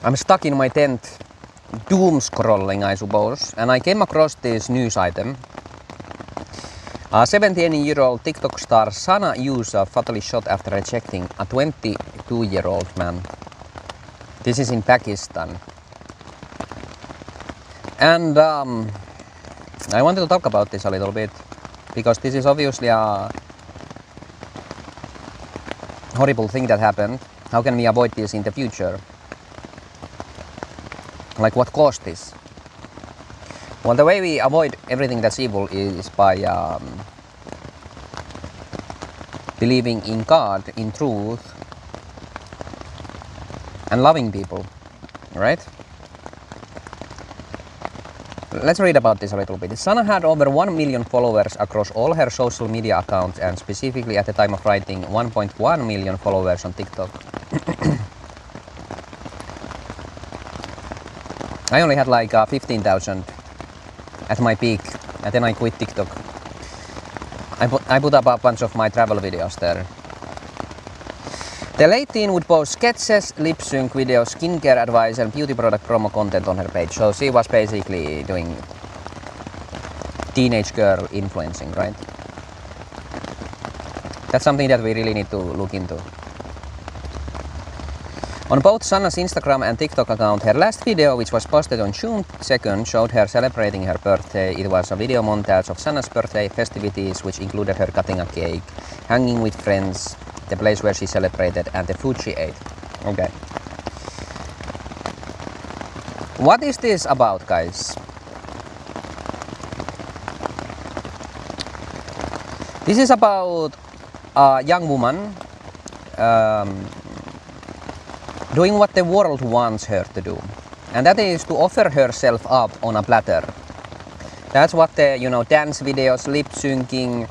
I'm stuck in my tent, doom scrolling, I suppose, and I came across this news item. A 17-year-old TikTok star Sana Yusuf fatally shot after rejecting a 22-year-old man. This is in Pakistan. And I wanted to talk about this a little bit, because this is obviously a horrible thing that happened. How can we avoid this in the future? Like, what caused this? Well, the way we avoid everything that's evil is by believing in God, in truth, and loving people, right? Let's read about this a little bit. Sana had over 1 million followers across all her social media accounts, and specifically at the time of writing 1.1 million followers on TikTok. I only had like 15,000 at my peak, and then I quit TikTok. I put up a bunch of my travel videos there. The late teen would post sketches, lip sync videos, skincare advice, and beauty product promo content on her page. So she was basically doing teenage girl influencing, right? That's something that we really need to look into. On both Sana's Instagram and TikTok account, her last video, which was posted on June 2nd, showed her celebrating her birthday. It was a video montage of Sana's birthday festivities, which included her cutting a cake, hanging with friends, the place where she celebrated, and the food she ate. Okay. What is this about, guys? This is about a young woman doing what the world wants her to do, and that is to offer herself up on a platter. That's what the dance videos, lip syncing,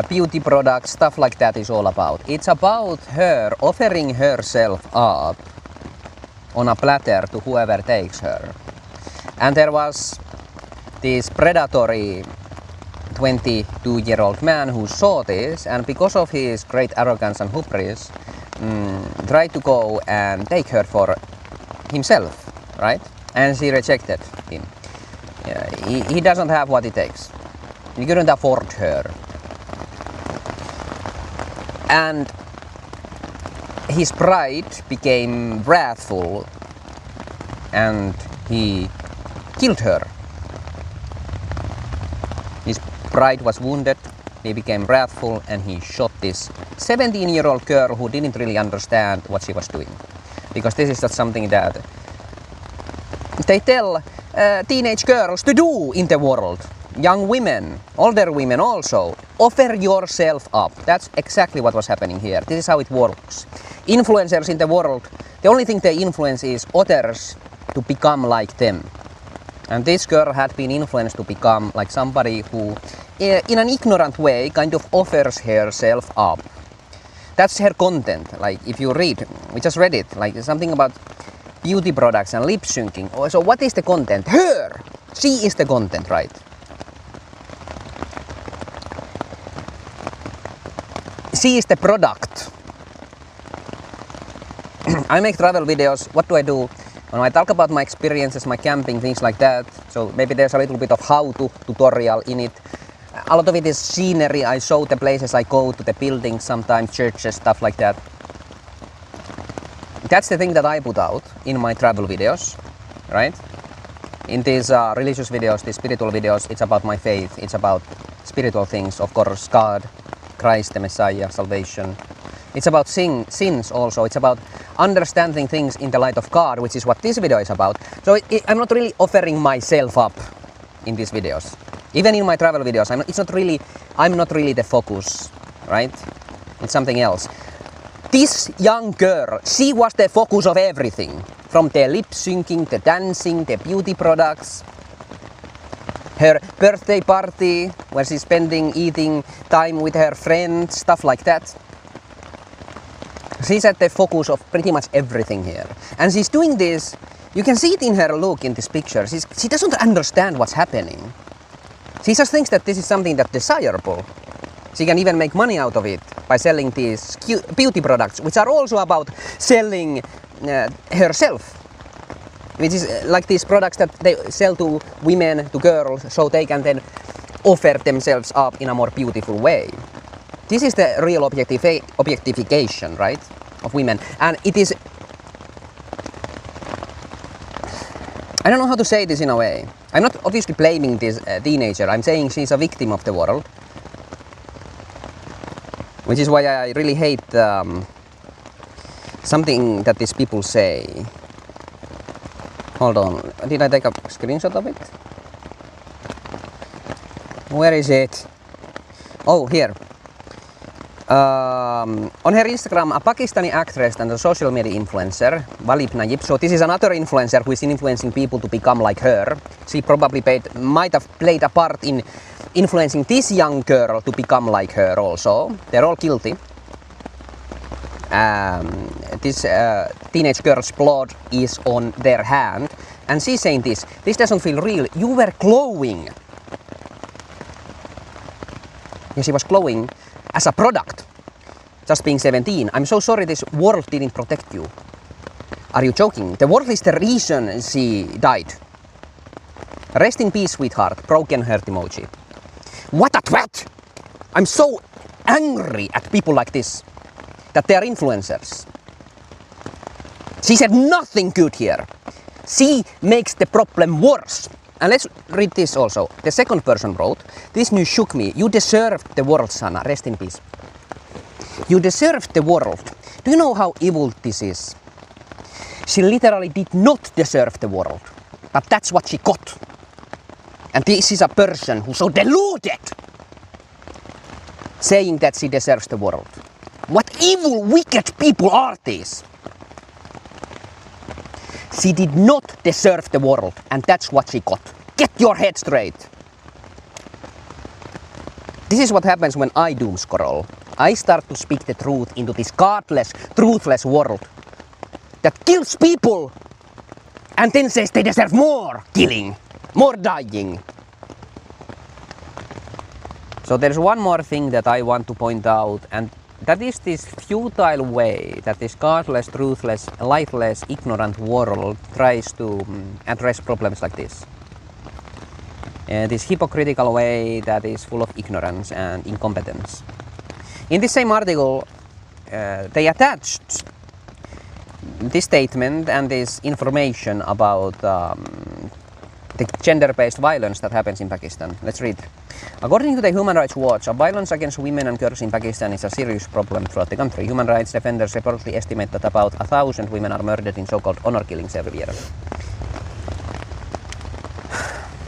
beauty products, stuff like that is all about. It's about her offering herself up on a platter to whoever takes her. And there was this predatory 22-year-old man who saw this, and because of his great arrogance and hubris, tried to go and take her for himself, right? And she rejected him. He doesn't have what it takes. He couldn't afford her. And his pride became wrathful, and he killed her. His pride was wounded. He became wrathful, and he shot this 17-year-old girl who didn't really understand what she was doing. Because this is not something that they tell teenage girls to do in the world. Young women, older women also. Offer yourself up. That's exactly what was happening here. This is how it works. Influencers in the world, the only thing they influence is others to become like them. And this girl had been influenced to become like somebody who, in an ignorant way, kind of offers herself up. That's her content. Like, if you read, we just read it, like something about beauty products and lip syncing. So what is the content? Her! She is the content, right? She is the product. I make travel videos. What do? When I talk about my experiences, my camping, things like that, so maybe there's a little bit of how-to tutorial in it. A lot of it is scenery. I show the places I go to, the buildings, sometimes churches, stuff like that. That's the thing that I put out in my travel videos, right? In these religious videos, these spiritual videos, it's about my faith. It's about spiritual things, of course, God, Christ, the Messiah, salvation. It's about sins also. It's about understanding things in the light of God, which is what this video is about. So I'm not really offering myself up in these videos. Even in my travel videos, I'm not really the focus, right? It's something else. This young girl, she was the focus of everything. From the lip syncing, the dancing, the beauty products, her birthday party, where she's eating time with her friends, stuff like that. She's at the focus of pretty much everything here. And she's doing this, you can see it in her look in this picture. She doesn't understand what's happening. She just thinks that this is something that's desirable. She can even make money out of it by selling these beauty products, which are also about selling herself. which is like these products that they sell to women, to girls, so they can then offer themselves up in a more beautiful way. This is the real objectification, right, of women. And it is, I don't know how to say this in a way. I'm not obviously blaming this teenager. I'm saying she's a victim of the world. Which is why I really hate something that these people say. Hold on, did I take a screenshot of it? Where is it? Oh, here. On her Instagram, a Pakistani actress and a social media influencer, Walib Najib. So this is another influencer who is influencing people to become like her. She probably might have played a part in influencing this young girl to become like her also. They're all guilty. This teenage girl's blood is on their hand. And she's saying this doesn't feel real. You were glowing. And she was glowing as a product, just being 17. I'm so sorry this world didn't protect you. Are you joking? The world is the reason she died. Rest in peace, sweetheart. Broken heart emoji. What a twat! I'm so angry at people like this, that they are influencers. She said nothing good here. She makes the problem worse. And let's read this also. The second person wrote, "This news shook me. You deserved the world, Sana. Rest in peace. You deserved the world. Do you know how evil this is? She literally did not deserve the world. But that's what she got. And this is a person who's so deluded, saying that she deserves the world. What evil, wicked people are these? She did not deserve the world, and that's what she got. Get your head straight." This is what happens when I doom scroll. I start to speak the truth into this godless, truthless world that kills people and then says they deserve more killing, more dying. So there's one more thing that I want to point out, and that is this futile way that this godless, truthless, lifeless, ignorant world tries to address problems like this. This hypocritical way that is full of ignorance and incompetence. In this same article, they attached this statement and this information about the gender-based violence that happens in Pakistan. Let's read. According to the Human Rights Watch, violence against women and girls in Pakistan is a serious problem throughout the country. Human rights defenders reportedly estimate that about 1,000 women are murdered in so-called honor killings every year.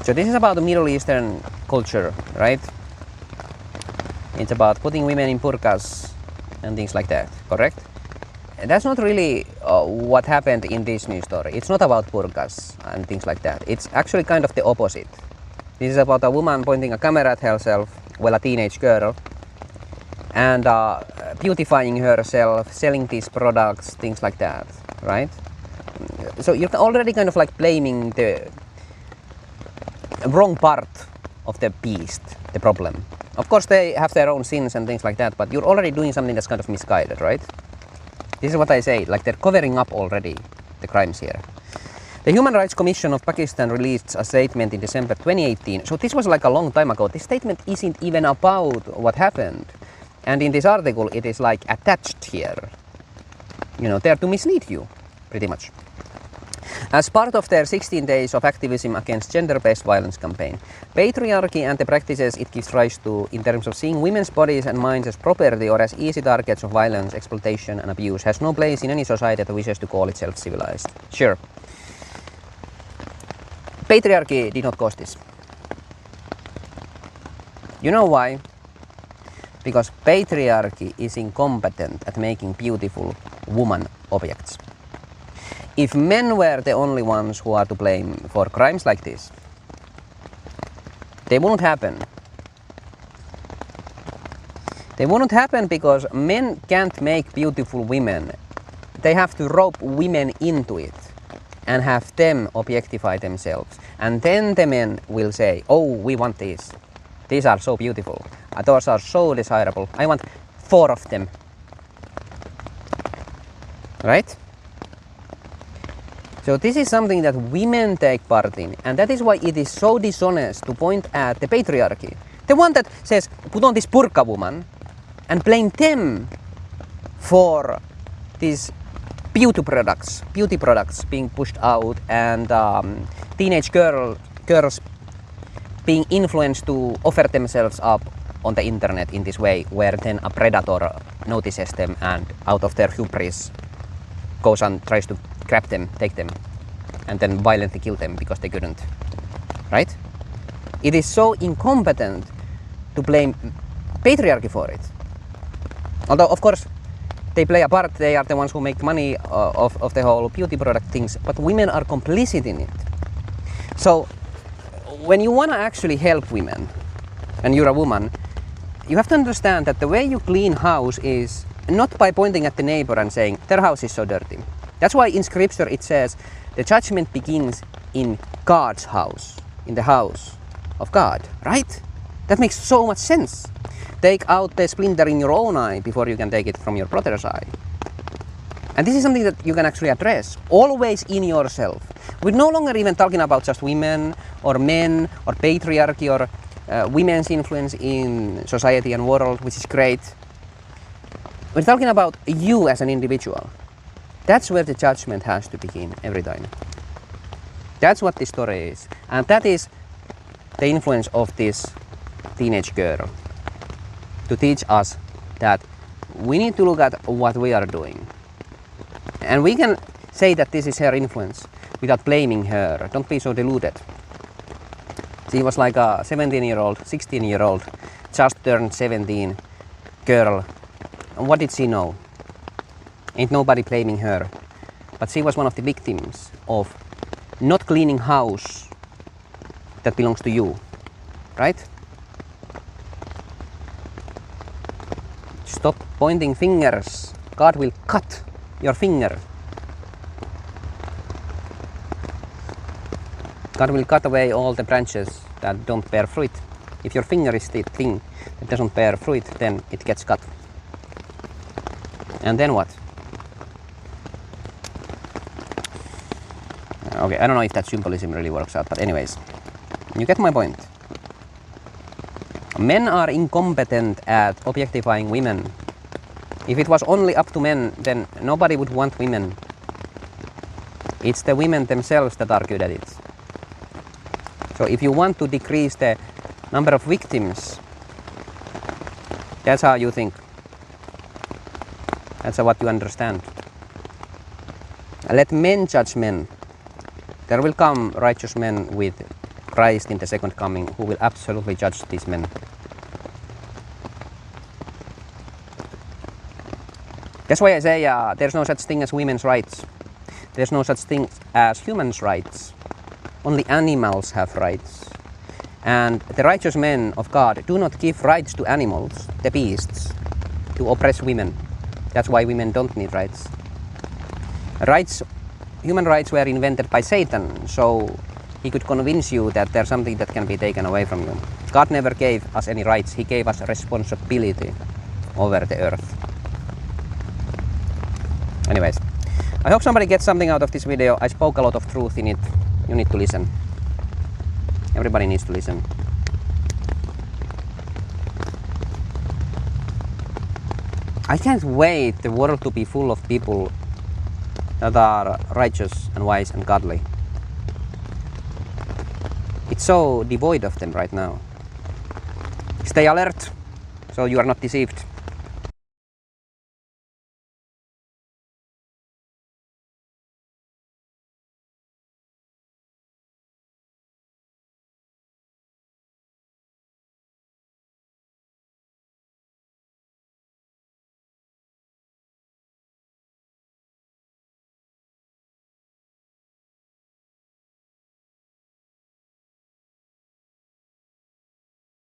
So this is about the Middle Eastern culture, right? It's about putting women in burqas and things like that, correct? That's not really what happened in this news story. It's not about burqas and things like that. It's actually kind of the opposite. This is about a woman pointing a camera at herself, well, a teenage girl, and beautifying herself, selling these products, things like that, right? So you're already kind of like blaming the wrong part of the beast, the problem. Of course, they have their own sins and things like that, but you're already doing something that's kind of misguided, right? This is what I say, like they're covering up already the crimes here. The Human Rights Commission of Pakistan released a statement in December 2018. So this was like a long time ago. This statement isn't even about what happened. And in this article, it is like attached here. You know, there to mislead you, pretty much. As part of their 16 days of activism against gender-based violence campaign, patriarchy and the practices it gives rise to in terms of seeing women's bodies and minds as property or as easy targets of violence, exploitation and abuse has no place in any society that wishes to call itself civilized. Sure. Patriarchy did not cause this. You know why? Because patriarchy is incompetent at making beautiful woman objects. If men were the only ones who are to blame for crimes like this, they wouldn't happen. They wouldn't happen because men can't make beautiful women. They have to rope women into it and have them objectify themselves. And then the men will say, oh, we want these. These are so beautiful. Those are so desirable. I want 4 of them. Right? So this is something that women take part in, and that is why it is so dishonest to point at the patriarchy. The one that says, put on this burqa woman, and blame them for these beauty products being pushed out, and teenage girls being influenced to offer themselves up on the internet in this way, where then a predator notices them and out of their hubris goes and tries to grab them, take them, and then violently kill them because they couldn't, right? It is so incompetent to blame patriarchy for it. Although, of course, they play a part, they are the ones who make money of the whole beauty product things, but women are complicit in it. So, when you want to actually help women, and you're a woman, you have to understand that the way you clean house is not by pointing at the neighbor and saying, their house is so dirty. That's why in scripture it says, the judgment begins in God's house, in the house of God, right? That makes so much sense. Take out the splinter in your own eye before you can take it from your brother's eye. And this is something that you can actually address, always in yourself. We're no longer even talking about just women, or men, or patriarchy, or women's influence in society and world, which is great. We're talking about you as an individual. That's where the judgment has to begin every time. That's what this story is. And that is the influence of this teenage girl, to teach us that we need to look at what we are doing. And we can say that this is her influence without blaming her. Don't be so deluded. She was like a 17-year-old, 16-year-old, just turned 17 girl. And what did she know? Ain't nobody blaming her. But she was one of the victims of not cleaning house that belongs to you, right? Stop pointing fingers. God will cut your finger. God will cut away all the branches that don't bear fruit. If your finger is the thing that doesn't bear fruit, then it gets cut. And then what? Okay, I don't know if that symbolism really works out, but anyways, you get my point. Men are incompetent at objectifying women. If it was only up to men, then nobody would want women. It's the women themselves that are good at it. So if you want to decrease the number of victims, that's how you think. That's what you understand. Let men judge men. There will come righteous men with Christ in the second coming who will absolutely judge these men. That's why I say there's no such thing as women's rights. There's no such thing as humans' rights. Only animals have rights. And the righteous men of God do not give rights to animals, the beasts, to oppress women. That's why women don't need rights. Human rights were invented by Satan, so he could convince you that there's something that can be taken away from you. God never gave us any rights. He gave us responsibility over the earth. Anyways, I hope somebody gets something out of this video. I spoke a lot of truth in it. You need to listen. Everybody needs to listen. I can't wait the world to be full of people that are righteous and wise and godly. It's so devoid of them right now. Stay alert so you are not deceived.